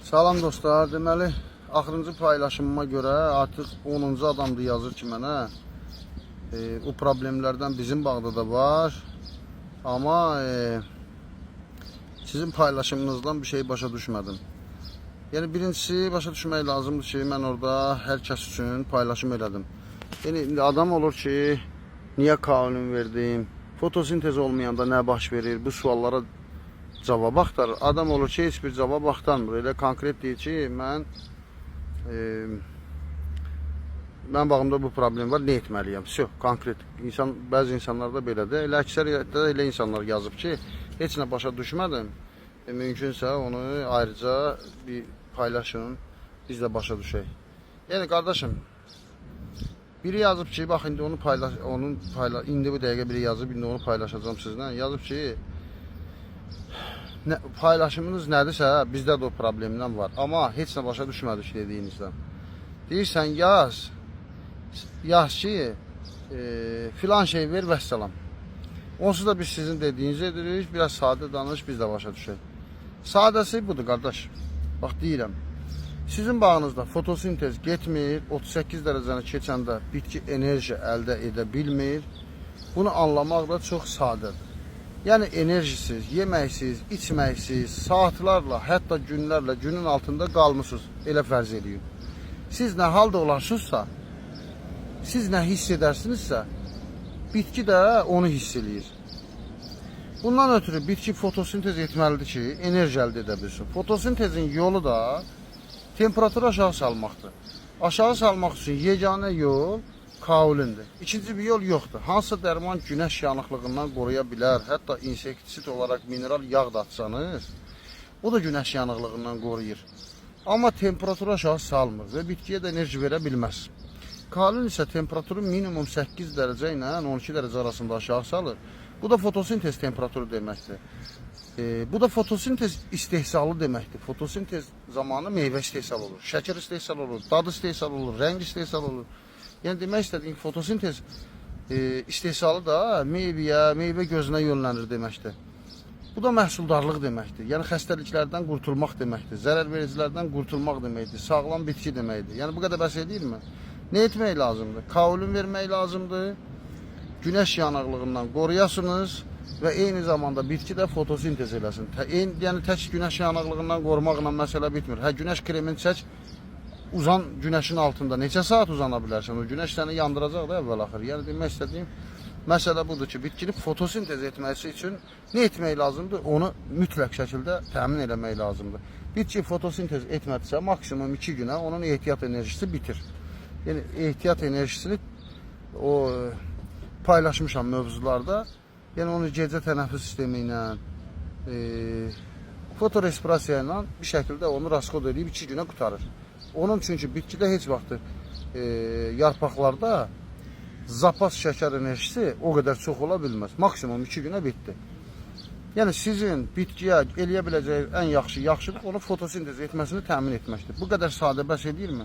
Salam dostlar, deməli axırıncı paylaşımıma görə artıq 10-cu adamdır yazır ki mənə o problemlərdən bizim bağda da var. Amma sizin paylaşımınızdan bir şey başa düşmədim. Yəni birincisi başa düşmək lazımdır ki, mən orada hər kəs üçün paylaşım elədim. Yəni adam olur ki, niyə kaolin verdim? Fotosintez olmayanda nə baş verir? Bu suallara cavab axtarır. Adam olur ki, heç bir cavab axtarmır. Elə konkret deyir ki, mən bağımda bu problem var, nə etməliyəm? Konkret. Bəzi insanlarda belədir. Elə əksəriyyətdə elə insanlar yazıb ki, heç nə başa düşmədim. Mümkünsə onu ayrıca bir paylaşın, biz də başa düşək. Yəni qardaşım, biri yazıb ki, bax indi onu indi bu dəqiqə biri yazıb, indi onu paylaşacağım sizlə. Yazıb ki, paylaşımınız nədirsə, bizdə də o problemdən var. Amma heç nə başa düşmədik dediyinizdən. Deyirsən, yaz ki, filan şey ver, vəssalam. Onsuz da biz sizin dediyinizi edirik, biraz sadə danış, biz də başa düşək. Sadəsi budur, qardaş. Bax, deyirəm, sizin bağınızda fotosintez getmir, 38 dərəcəni keçəndə bitki enerji əldə edə bilmir. Bunu anlamaq da çox sadədir. Yəni enerjisiz, yeməksiz, içməksiz, saatlarla, hətta günlərlə günün altında qalmısınız, elə fərz edin. Siz nə halda olarsınızsa, siz nə hiss edərsinizsə, bitki də onu hiss eləyir. Bundan ötürü bitki fotosintez etməlidir ki, enerji əldə edə bilsin. Fotosintezin yolu da temperaturu aşağı salmaqdır. Aşağı salmaq üçün yeganə yol kaulindir. İkinci bir yol yoxdur. Hansı dərman günəş yanıqlığından qoruya bilər, hətta insektisit olaraq mineral yağ da atsanız, o da günəş yanıqlığından qoruyur. Amma temperaturu aşağı salmır və bitkiyə də enerji verə bilməz. Kaolin isə temperaturu minimum 8 dərəcə ilə 12 dərəcə arasında aşağı salır. Bu da fotosintez temperaturu deməkdir. Bu da fotosintez istehsalı deməkdir. Fotosintez zamanı meyvə istehsal olur, şəkər istehsal olur, dad istehsal olur, rəng istehsal olur. Yəni demək istədiyim fotosintez istehsalı da meyvə gözünə yönlənir deməkdir. Bu da məhsuldarlıq deməkdir. Yəni xəstəliklərdən qurtulmaq deməkdir. Zərərvericilərdən qurtulmaq deməkdir. Sağlam bitki deməkdir. Yəni bu qədər bəs edirmi? Nə etmək lazımdır? Kaolin vermək lazımdır. Günəş yanıqlığından qoruyasınız və eyni zamanda bitki də fotosintez eləsin. Yəni tək günəş yanıqlığından qorumaqla məsələ bitmir. Hə, günəş kremini çək, uzan günəşin altında. Neçə saat uzana bilərsən? O günəş səni yandıracaq da əvvəl-axır. Yəni demək istədiyim məsələ budur ki, bitkini fotosintez etməsi üçün nə etmək lazımdır? Onu mütləq şəkildə təmin eləmək lazımdır. Bitki fotosintez etmədisə maksimum 2 günə onun ehtiyat enerjisi bitir. Yəni ehtiyat enerjisini paylaşmışam mövzularda. Yəni onu gecə tənəffüs sistemi ilə, fotorespirasiya ilə bir şəkildə onu raskod edib 2 günə qutarır. Onun çünki bitkidə heç vaxt yarpaqlarda zapas şəkər enerjisi o qədər çox ola bilməz. Maksimum 2 günə bitdi. Yəni sizin bitkiyə eləyə biləcəyi ən yaxşılıq onu fotosintez etməsini təmin etməkdir. Bu qədər sadə bəs edirmi?